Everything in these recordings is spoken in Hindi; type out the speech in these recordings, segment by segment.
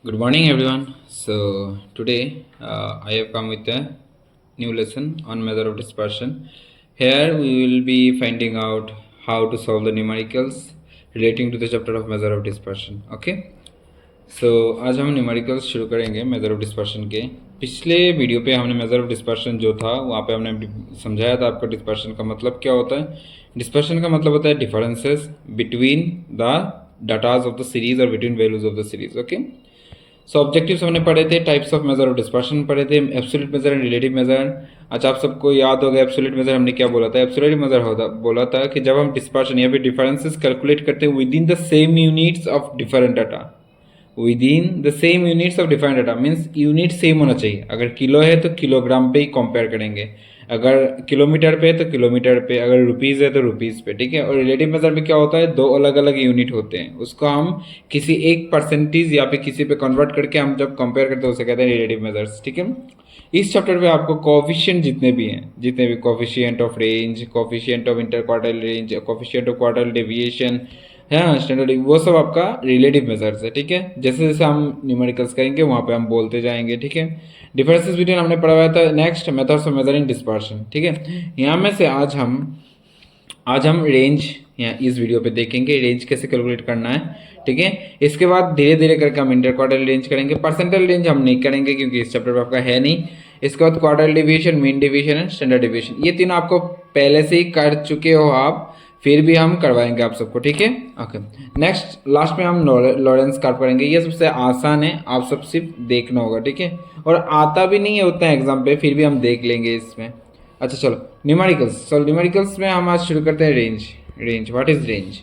Good morning, everyone. So today I have come with a new lesson on measure of dispersion. Here we will be finding out how to solve the numericals relating to the chapter of measure of dispersion. Okay. So आज हम न्यूमेरिकल्स शुरू करेंगे मेजर ऑफ डिस्पर्शन के। पिछले वीडियो पे हमने मेजर ऑफ डिस्पर्शन जो था वहाँ पे हमने समझाया था आपको डिस्पर्शन का मतलब क्या होता है। डिस्पर्शन का मतलब होता है differences between the datas of the series और between values of the series. Okay, so objectives हमने पढ़े थे, types of measure of dispersion पढ़े थे, absolute measure and relative measure. अच्छा, आप सबको याद होगा एब्सोल्यूट मेजर हमने क्या बोला था। एब्सोल्यूट मेजर होता बोला था कि जब हम डिस्पर्शन या फिर डिफरेंसेस कैलकुलेट करते हैं with in the same units of different data, with in the same units of different data means unit same होना चाहिए। अगर किलो है तो किलोग्राम पे ही कंपेयर करेंगे, अगर किलोमीटर पे है तो किलोमीटर पे, अगर रुपीज़ है तो रुपीज़ पे, ठीक है। और रिलेटिव मेजर में क्या होता है, दो अलग अलग यूनिट होते हैं, उसको हम किसी एक परसेंटेज या फिर किसी पे कन्वर्ट करके हम जब कंपेयर करते हैं उसे कहते हैं रिलेटिव मेजर्स, ठीक है। इस चैप्टर पे आपको कोफिशिएंट जितने भी हैं, जितने भी coefficient of range, coefficient of inter quartile range, coefficient of quartile deviation, हाँ स्टैंडर्ड, वो सब आपका रिलेटिव मेजर्स है, ठीक है। जैसे जैसे हम न्यूमेरिकल्स करेंगे वहाँ पे हम बोलते जाएंगे, ठीक है। डिफरेंसेस बिटवीन हमने पढ़ाया था। Next methods of measuring dispersion, ठीक है। यहाँ में से आज हम रेंज यहाँ इस वीडियो पे देखेंगे, रेंज कैसे कैलकुलेट करना है, ठीक है। इसके बाद धीरे धीरे करके हम इंटर क्वार्टाइल रेंज करेंगे। परसेंटाइल रेंज हम नहीं करेंगे क्योंकि इस चैप्टर में आपका है नहीं। इसके बाद quartile deviation, mean deviation and standard deviation, ये तीनों आपको पहले से ही कर चुके हो आप, फिर भी हम करवाएंगे आप सबको, ठीक है। ओके, नेक्स्ट लास्ट में हम लॉरेंस कर्व करेंगे। ये सबसे आसान है, आप सब सिर्फ देखना होगा, ठीक है। और आता भी नहीं है उतना एग्जाम पे, फिर भी हम देख लेंगे इसमें। अच्छा चलो न्यूमेरिकल्स। सो न्यूमेरिकल्स में हम आज शुरू करते हैं range. What is range?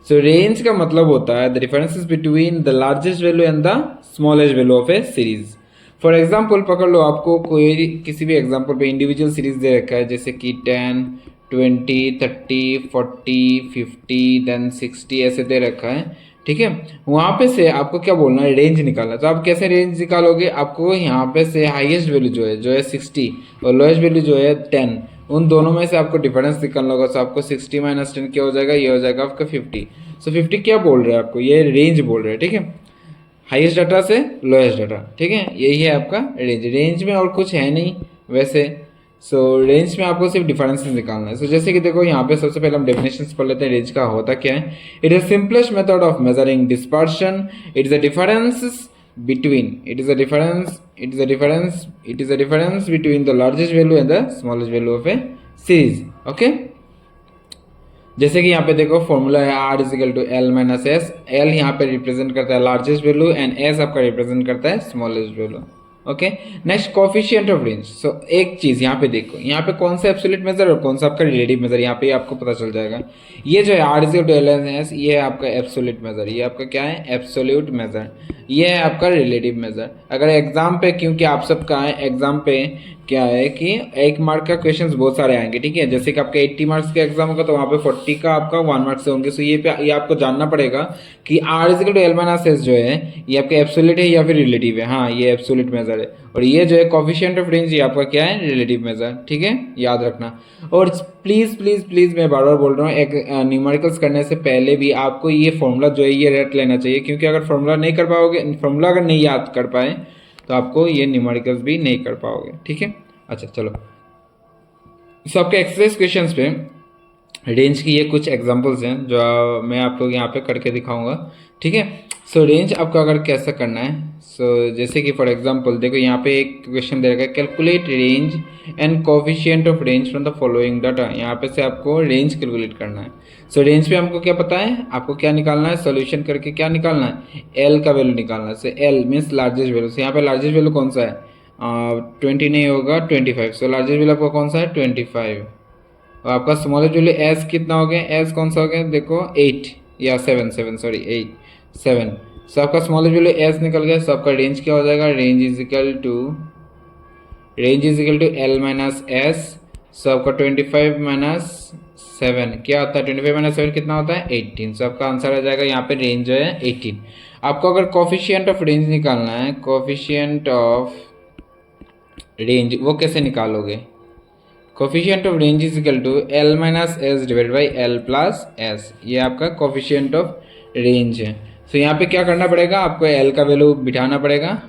So range का मतलब होता है the differences between the largest value and the smallest value of a series. For example पकड़ लो, आपको कोई किसी भी एग्जाम्पल पे इंडिविजुअल सीरीज दे रखा है, जैसे कि 10, 20, 30, 40, 50 देन 60 ऐसे दे रखा है, ठीक है। वहाँ पे से आपको क्या बोलना है, रेंज निकालना। तो आप कैसे रेंज निकालोगे, आपको यहाँ पे से हाईएस्ट वैल्यू जो है 60 और लोएस्ट वैल्यू जो है 10, उन दोनों में से आपको डिफरेंस निकालना होगा। तो आपको 60 माइनस 10 क्या हो जाएगा, ये हो जाएगा आपका 50। सो 50 क्या बोल रहे हैं आपको, ये रेंज बोल रहे हैं, ठीक है। हाईएस्ट डाटा से लोएस्ट डाटा, ठीक है, यही है आपका रेंज। रेंज में और कुछ है नहीं वैसे। सो रेंज में आपको सिर्फ डिफरेंसेस निकालना है। सो जैसे कि देखो यहाँ पे सबसे पहले हम डेफिनेशंस पढ़ लेते हैं। रेंज का होता क्या है, it is simplest method of measuring dispersion. It is a difference between the largest value and the smallest value of a series. Okay, जैसे कि यहाँ पे देखो फॉर्मूला है R is equal to L minus S. L यहाँ पे रिप्रेजेंट करता है लार्जेस्ट वैल्यू एंड S आपका रिप्रेजेंट करता है smallest value. Okay, next coefficient of range. So एक चीज यहाँ पे देखो, यहाँ पे कौन सा एब्सोल्यूट मेजर और कौन सा आपका रिलेटिव मेजर, यहाँ पे आपको पता चल जाएगा। ये जो है R is equal to L minus S, ये है आपका एब्सोल्यूट मेजर, ये आपका क्या है एब्सोल्यूट मेजर, ये है आपका रिलेटिव मेजर। अगर एग्जाम पे, क्योंकि आप सबका है एग्जाम पे क्या है कि 1 मार्क का क्वेश्चंस बहुत सारे आएंगे, ठीक है। जैसे कि आपका 80 मार्क्स का एग्जाम होगा तो वहाँ पे 40 का आपका 1 मार्क्स से होंगे। सो ये आपको जानना पड़ेगा कि R is equal to L minus S जो है ये आपका एब्सोल्यूट है या फिर रिलेटिव है। हाँ, ये एब्सोल्यूट मेजर है। और ये जो है कोफिशिएंट ऑफ रेंज, ये आपका क्या है रिलेटिव मेजर, ठीक है, याद रखना। और प्लीज प्लीज प्लीज मैं बार बार बोल रहा हूँ, एक न्यूमेरिकल्स करने से पहले भी आपको ये फॉर्मूला जो है ये रट लेना चाहिए, क्योंकि अगर फॉर्मूला नहीं कर पाओगे, फॉर्मूला अगर नहीं याद कर पाए तो आपको ये न्यूमेरिकल्स भी नहीं कर पाओगे, ठीक है। अच्छा चलो, सो आपके एक्सरसाइज क्वेश्चंस पे रेंज की ये कुछ एग्जांपल्स हैं जो मैं आपको यहाँ पे करके दिखाऊंगा, ठीक है। सो रेंज आपको अगर कैसा करना है, सो जैसे कि फॉर एग्जांपल देखो यहाँ पे एक क्वेश्चन दे रखा है, calculate range and coefficient of range from the following data. यहाँ पे से आपको रेंज कैलकुलेट करना है। सो रेंज पे हमको क्या पता है, आपको क्या निकालना है, सोल्यूशन करके क्या निकालना है, एल का वैल्यू निकालना है। So L means largest value. से यहाँ पे लार्जेस्ट वैल्यू कौन सा है, 20 नहीं होगा 25। सो लार्जेस्ट वैल्यू आपका कौन सा है 25। और आपका स्मॉलेस्ट वैल्यू एस कितना हो गया, एस कौन सा हो गया देखो 8 या 7 सॉरी 7। सो आपका स्मॉलेस्ट वैल्यू एस निकल गया। सो आपका रेंज क्या हो जाएगा, range is equal to L minus S. So आपका 25 माइनस 7 क्या होता है, 25 माइनस 7 कितना होता है 18। सो आपका आंसर आ जाएगा यहाँ पे रेंज जो है 18। आपको अगर कोफिशिएंट ऑफ रेंज निकालना है, कोफिशिएंट ऑफ रेंज वो कैसे निकालोगे, coefficient of range is equal to L minus S divide by L plus S, ये आपका कोफिशिएंट ऑफ रेंज है। सो यहाँ पे क्या करना पड़ेगा, आपको एल का वैल्यू बिठाना पड़ेगा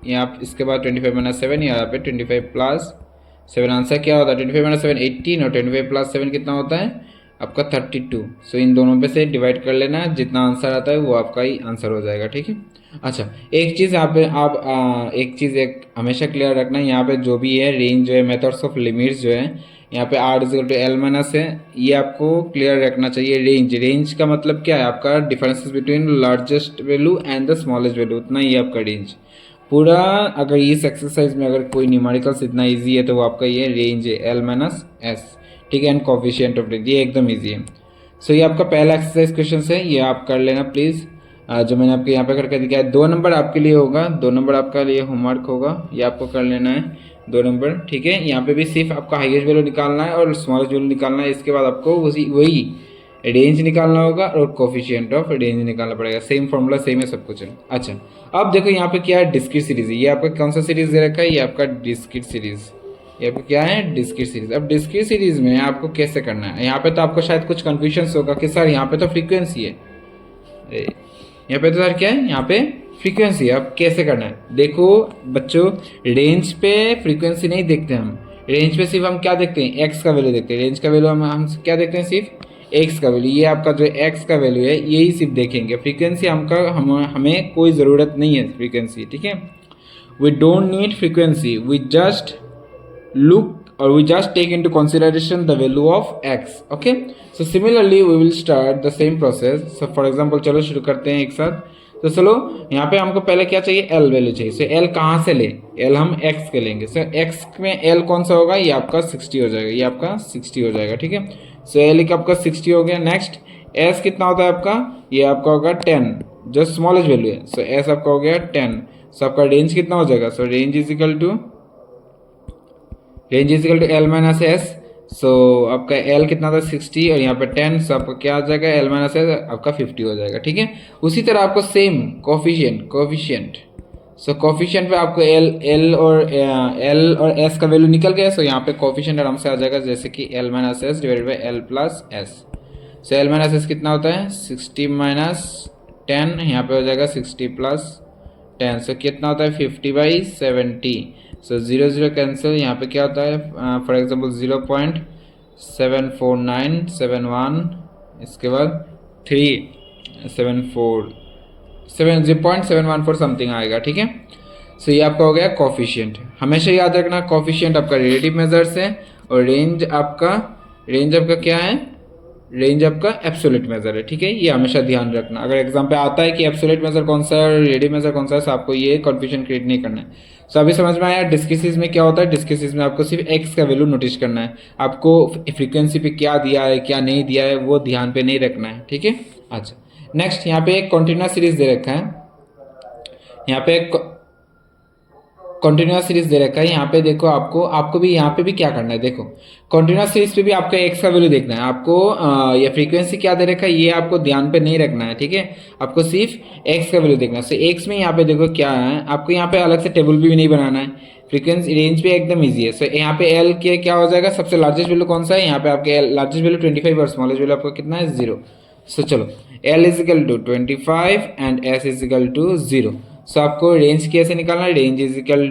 यहाँ, इसके बाद 25 माइनस 7, यहाँ पे 25 प्लस 7, आंसर क्या होता है 25 माइनस 7 18 और 25 प्लस 7 कितना होता है आपका 32। सो इन दोनों पे से डिवाइड कर लेना, जितना आंसर आता है वो आपका ही आंसर हो जाएगा, ठीक है। अच्छा, एक चीज़ यहाँ पे आप एक चीज़ एक हमेशा क्लियर रखना, यहाँ पे जो भी है रेंज जो है, मेथड्स ऑफ लिमिट्स जो है, यहाँ पे R is to L minus है, ये आपको क्लियर रखना चाहिए। रेंज का मतलब क्या है, आपका differences between largest value and the smallest value, उतना ही आपका रेंज पूरा। अगर इस एक्सरसाइज में अगर कोई न्यूमेरिकल्स इतना इजी है तो वो आपका ये रेंज है एल माइनस एस, ठीक है, एंड कोफिशिएंट ऑफ रेंज, ये एकदम इजी है। सो ये आपका पहला एक्सरसाइज क्वेश्चन है, ये आप कर लेना प्लीज़। जो मैंने आपके यहाँ पे करके दिखाया, 2 नंबर आपके लिए होगा, 2 नंबर आपका लिए होमवर्क होगा, ये आपको कर लेना है 2 नंबर, ठीक है। यहाँ पे भी सिर्फ आपका हाईएस्ट वैल्यू निकालना है और स्मॉलेस्ट वैल्यू निकालना है, इसके बाद आपको वही रेंज निकालना होगा और कोफिशिएंट ऑफ रेंज निकालना पड़ेगा। सेम फॉर्मूला, सेम है, सब कुछ है। अच्छा, अब देखो यहाँ पे क्या है, डिस्क्रीट सीरीज है, ये आपका कौन सा सीरीज दे रखा है, ये आपका डिस्क्रीट सीरीज, ये आपको क्या है डिस्क्रीट सीरीज। अब डिस्क्रीट सीरीज में आपको कैसे करना है, यहाँ पे तो आपको शायद कुछ कंफ्यूजन होगा कि सर यहाँ पे तो फ्रीक्वेंसी है, यहाँ पे तो सर क्या है, यहाँ पे फ्रीक्वेंसी है, अब कैसे करना है। देखो बच्चों, रेंज पे फ्रीक्वेंसी नहीं देखते हम, रेंज पे सिर्फ हम क्या देखते हैं, एक्स का वैल्यू देखते हैं। रेंज का वैल्यू हम क्या देखते हैं, सिर्फ एक्स का वैल्यू, ये आपका जो एक्स का वैल्यू है यही सिर्फ देखेंगे। फ्रीक्वेंसी हमें कोई ज़रूरत नहीं है फ्रीक्वेंसी, ठीक है। We don't need frequency, we just look or we just take into consideration the value of x, okay। so similarly we will start the same process। so for example चलो शुरू करते हैं एक साथ। तो चलो यहाँ पे हमको पहले क्या चाहिए, l वैल्यू चाहिए। so l कहाँ से ले, l हम x के लेंगे। so x में l कौन सा होगा, ये आपका 60 हो जाएगा, ये आपका 60 हो जाएगा, ठीक है। so l का आपका 60 हो गया। नेक्स्ट s कितना होता है आपका, ये आपका होगा 10, जो स्मॉलेस्ट वैल्यू है। so s आपका हो गया 10। so आपका रेंज कितना हो जाएगा, so range is equal to L minus S. So आपका एल कितना था 60 और यहाँ पे 10, सो आपका क्या आ जाएगा एल माइनस एस आपका 50 हो जाएगा, ठीक है। उसी तरह आपको सेम कोफिशिएंट सो कोफिशिएंट पे आपको एल और एस का वैल्यू निकल गया। सो यहाँ पे कोफिशिएंट आराम से आ जाएगा, जैसे कि L minus S divided by L plus S. So L minus S कितना होता है 60 माइनस 10, यहाँ पे हो जाएगा 60 प्लस 10, सो कितना होता है 50/70। सो 0 0 कैंसिल, यहाँ पे क्या होता है फॉर एग्जांपल 0.74971, इसके बाद 0.714 समथिंग आएगा, ठीक है। सो ये आपका हो गया कोफिशिएंट। हमेशा याद रखना कोफिशिएंट आपका रिलेटिव मेजर्स है और रेंज आपका क्या है, रेंज आपका एब्सोल्यूट मेजर है, ठीक है। ये हमेशा ध्यान रखना। अगर एग्जाम पे आता है कि एब्सोल्यूट मेजर कौन सा है और रिलेटिव मेजर कौन सा है, तो आपको ये कंफ्यूजन क्रिएट नहीं करना है। सो अभी समझ में आया डिस्क्रीट में क्या होता है। डिस्क्रीट में आपको सिर्फ एक्स का वैल्यू नोटिस करना है, आपको फ्रीक्वेंसी पे क्या दिया है क्या नहीं दिया है वो ध्यान पे नहीं रखना है, ठीक है। अच्छा, नेक्स्ट यहाँ पे एक कॉन्टिन्यूअस सीरीज दे रखा है, यहाँ पे कॉन्टिन्यूअस सीरीज दे रखा है। यहाँ पे देखो आपको भी यहाँ पे भी क्या करना है, देखो कॉन्टिन्यूअस सीरीज पे भी आपको एक्स का वैल्यू देखना है। आपको ये फ्रीक्वेंसी क्या दे रखा है ये आपको ध्यान पे नहीं रखना है, ठीक है। आपको सिर्फ एक्स का वैल्यू देखना है। सो एक्स में यहाँ पे देखो क्या है, आपको यहाँ पे अलग से टेबल भी नहीं बनाना है। फ्रीक्वेंसी रेंज पे एकदम ईजी है। सो यहाँ पे एल के क्या हो जाएगा, सबसे लार्जेस्ट वैल्यू कौन सा है, यहाँ पे आपके एल लार्जेस्ट वैल्यू 25 और स्मॉलेस्ट वैल्यू आपका कितना है 0। सो चलो L is equal to 25 and S is equal to 0। So आपको रेंज कैसे निकालना है, range is equal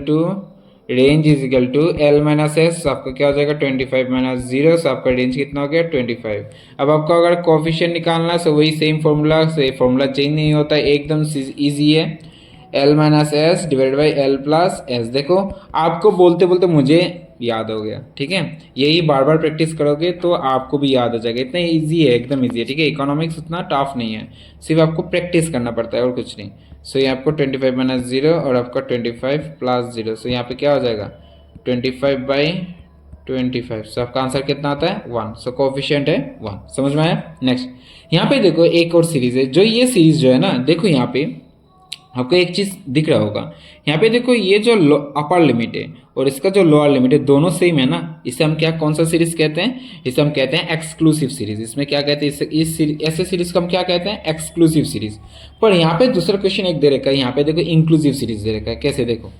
to L minus S. आपका क्या हो जाएगा 25 माइनस 0। सो आपका रेंज कितना हो गया 25। अब आपको अगर कोफिशिएंट निकालना है सो वही सेम फॉर्मूला से, फॉर्मूला चेंज नहीं होता है, एकदम ईजी है। L minus S divide by L plus S. देखो आपको बोलते बोलते मुझे याद हो गया, ठीक है। यही बार बार प्रैक्टिस करोगे तो आपको भी याद हो जाएगा। इतना इजी है, एकदम इजी है, ठीक है। इकोनॉमिक्स उतना टफ नहीं है, सिर्फ आपको प्रैक्टिस करना पड़ता है और कुछ नहीं। सो ये आपको 25 माइनस 0 और आपका 25 प्लस 0। सो यहाँ पे क्या हो जाएगा 25/25। सो आपका आंसर कितना आता है 1। सो कोफिशिएंट है 1। समझ में आया। नेक्स्ट यहाँ पे देखो एक और सीरीज है, जो ये सीरीज जो है ना, देखो यहाँ पे आपको एक चीज दिख रहा होगा, यहाँ पे देखो ये जो अपर लिमिट है और इसका जो लोअर लिमिट है दोनों सेम है ना। इसे हम क्या कौन सा सीरीज कहते हैं, इसे हम कहते हैं एक्सक्लूसिव सीरीज। इसमें क्या कहते हैं, ऐसे सीरीज को हम क्या कहते हैं एक्सक्लूसिव सीरीज। पर यहाँ पे दूसरा क्वेश्चन एक दे रखा है, यहाँ पे देखो इंक्लूसिव सीरीज दे रखा है। कैसे देखो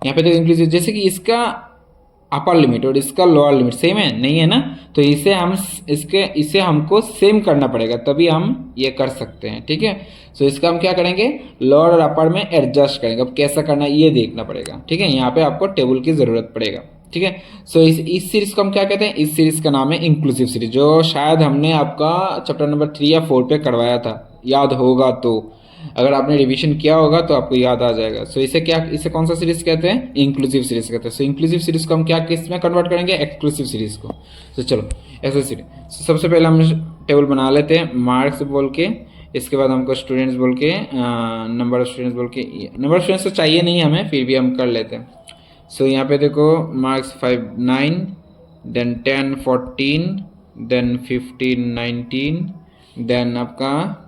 यहाँ पे देखो इंक्लूसिव, जैसे कि इसका अपर लिमिट और इसका लोअर लिमिट सेम है, नहीं है ना, तो इसे हमको सेम करना पड़ेगा, तभी हम ये कर सकते हैं। ठीक है, सो इसका हम क्या करेंगे, लोअर और अपर में एडजस्ट करेंगे। अब कैसा करना है ये देखना पड़ेगा। ठीक है, यहाँ पे आपको टेबल की ज़रूरत पड़ेगा। ठीक है, सो इस सीरीज को हम क्या कहते हैं, इस सीरीज का नाम है इंक्लूसिव सीरीज, जो शायद हमने आपका चैप्टर नंबर 3 या 4 पे करवाया था, याद होगा तो। अगर आपने रिवीजन किया होगा तो आपको याद आ जाएगा। सो इसे कौन सा सीरीज कहते हैं, इंक्लूसिव सीरीज कहते हैं। सो इंक्लूसिव सीरीज को हम क्या किस में कन्वर्ट करेंगे, एक्सक्लूसिव सीरीज को। तो चलो ऐसे सीरीज, सबसे पहले हम टेबल बना लेते हैं, मार्क्स बोल के, इसके बाद हमको स्टूडेंट्स बोल के, नंबर ऑफ स्टूडेंट्स बोल के, नंबर ऑफ स्टूडेंट्स तो चाहिए नहीं हमें, फिर भी हम कर लेते हैं। सो यहाँ पे देखो मार्क्स 5 9, देन 10 14, देन 15 19, देन आपका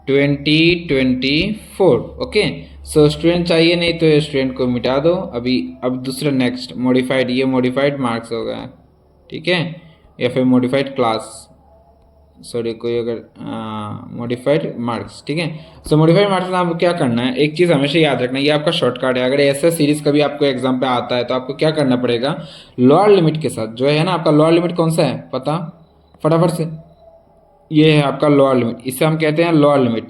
20 24। ओके, सो स्टूडेंट चाहिए नहीं तो स्टूडेंट को मिटा दो अभी। अब दूसरा नेक्स्ट मॉडिफाइड, ये मॉडिफाइड मार्क्स हो गया। ठीक है, या फिर मॉडिफाइड क्लास, सॉरी कोई अगर मॉडिफाइड मार्क्स। ठीक है, सो मॉडिफाइड मार्क्स में आपको क्या करना है, एक चीज़ हमेशा याद रखना है, ये आपका शॉर्टकट है। अगर ऐसा सीरीज कभी आपको एग्जाम पे आता है तो आपको क्या करना पड़ेगा, लोअर लिमिट के साथ, जो है ना आपका लोअर लिमिट कौन सा है पता, फटाफट से, ये है आपका लोअर लिमिट, इसे हम कहते हैं लोअर लिमिट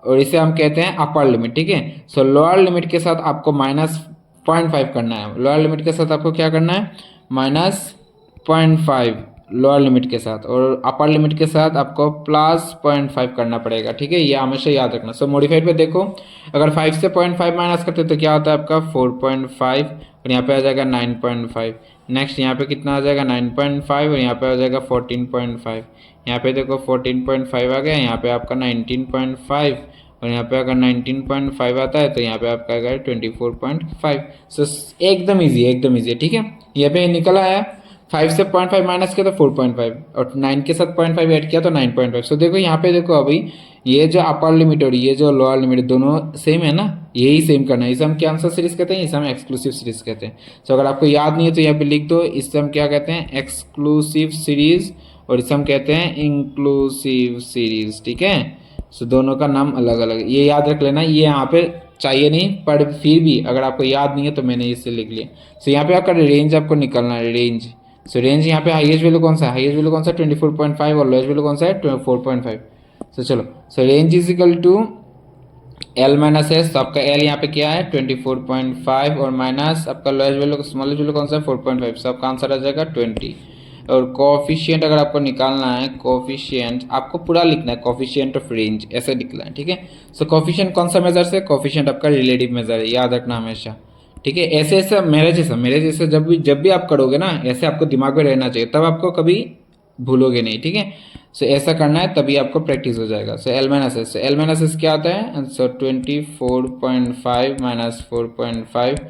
और इसे हम कहते हैं अपर लिमिट। ठीक है, सो लोअर लिमिट के साथ आपको -0.5 करना है, लोअर लिमिट के साथ आपको क्या करना है, -0.5 लोअर लिमिट के साथ, और अपर लिमिट के साथ आपको +0.5 करना पड़ेगा। ठीक है, ये हमेशा याद रखना। सो मॉडिफाइड पे देखो, अगर 5 से 0.5 माइनस करते तो क्या होता है आपका 4.5, और यहाँ पे आ जाएगा 9.5। नेक्स्ट यहाँ पे कितना आ जाएगा 9.5, और यहाँ पे आ जाएगा 14.5। यहाँ पे देखो 14.5 आ गया, यहाँ पे आपका 19.5, और यहाँ पे अगर 19.5 आता है तो यहाँ पे आपका आएगा 24.5। सो एकदम ईजी है, एकदम ईजी है। ठीक है, यहाँ पे निकल आया 5 से 0.5 माइनस किया तो 4.5, और 9 के साथ 0.5 ऐड किया तो 9.5। सो देखो यहाँ पे देखो, अभी ये जो अपर लिमिट और ये जो लोअर लिमिट दोनों सेम है ना, यही सेम करना है। इसे हम क्या आंसर सीरीज कहते हैं, इसे हम एक्सक्लूसिव सीरीज कहते हैं। सो अगर आपको याद नहीं है तो यहाँ पे लिख दो, इससे हम क्या कहते हैं, एक्सक्लूसिव सीरीज, और इसे हम कहते हैं इंक्लूसिव सीरीज। ठीक है, सो दोनों का नाम अलग अलग, ये याद रख लेना, ये यहाँ पे चाहिए नहीं, पर फिर भी अगर आपको याद नहीं है तो मैंने इससे लिख लिया। सो यहाँ पे आपका रेंज आपको निकलना है, रेंज। सो रेंज यहाँ पे हाईएस्ट वैल्यू कौन सा है, हाईएस्ट वैल्यू कौन सा 24.5, और लोएस्ट वैल्यू कौन सा है 4.5। सो चलो, so range is equal to L minus S, तो आपका L यहाँ पे क्या है 24.5, और माइनस आपका लोएस्ट वैल्यू, स्मॉलेस्ट वैल्यू कौन सा है 4.5। सो आपका आंसर आ जाएगा 20। और कोफिशिएंट अगर आपको निकालना है, कोफिशिएंट आपको पूरा लिखना है, कोफिशिएंट ऑफ रेंज ऐसे लिखना है। ठीक है, सो कोफिशिएंट कौन सा मेजर से, कोफिशिएंट आपका रिलेटिव मेजर है, याद रखना हमेशा। ठीक है, ऐसे ऐसे मेरे जैसे जब भी आप करोगे ना, ऐसे आपको दिमाग में रहना चाहिए, तब आपको कभी भूलोगे नहीं। ठीक है, सो ऐसा करना है तभी आपको प्रैक्टिस हो जाएगा। सो L minus S, L minus S क्या आता है, सो 24.5 माइनस 4.5,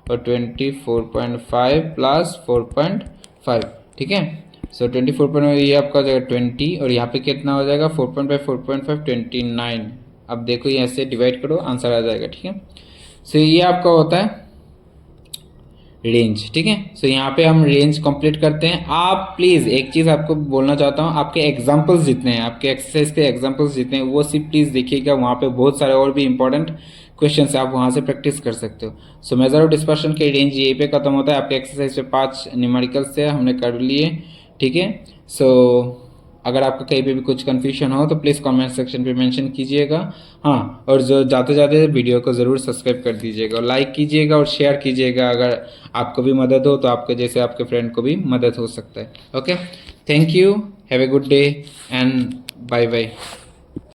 और 24.5 प्लस 4.5। ठीक है, सो 24.5 ये आपका हो जाएगा 20, और यहाँ पे कितना हो जाएगा 4.5 4.5 29। अब देखो ये ऐसे डिवाइड करो, आंसर आ जाएगा। ठीक है, सो ये आपका होता है रेंज। ठीक है, सो यहाँ पे हम रेंज कंप्लीट करते हैं। आप प्लीज़ एक चीज़ आपको बोलना चाहता हूँ, आपके एग्जांपल्स जितने हैं, आपके एक्सरसाइज के एग्जांपल्स जितने हैं, वो सिर्फ प्लीज़ देखिएगा, वहाँ पे बहुत सारे और भी इंपॉर्टेंट क्वेश्चन है, आप वहाँ से प्रैक्टिस कर सकते हो। सो मेजर ऑफ डिस्पर्शन के रेंज यहीं पे खत्म होता है। आपके एक्सरसाइज पे 5 न्यूमेरिकल्स से हमने कर लिए। ठीक है, सो अगर आपको कहीं पे भी कुछ कन्फ्यूजन हो तो प्लीज़ कमेंट सेक्शन पे मेंशन कीजिएगा। हाँ, और जो जाते जाते वीडियो को ज़रूर सब्सक्राइब कर दीजिएगा, और लाइक कीजिएगा और शेयर कीजिएगा। अगर आपको भी मदद हो तो आपके जैसे आपके फ्रेंड को भी मदद हो सकता है। Okay, thank you, have a good day and bye bye.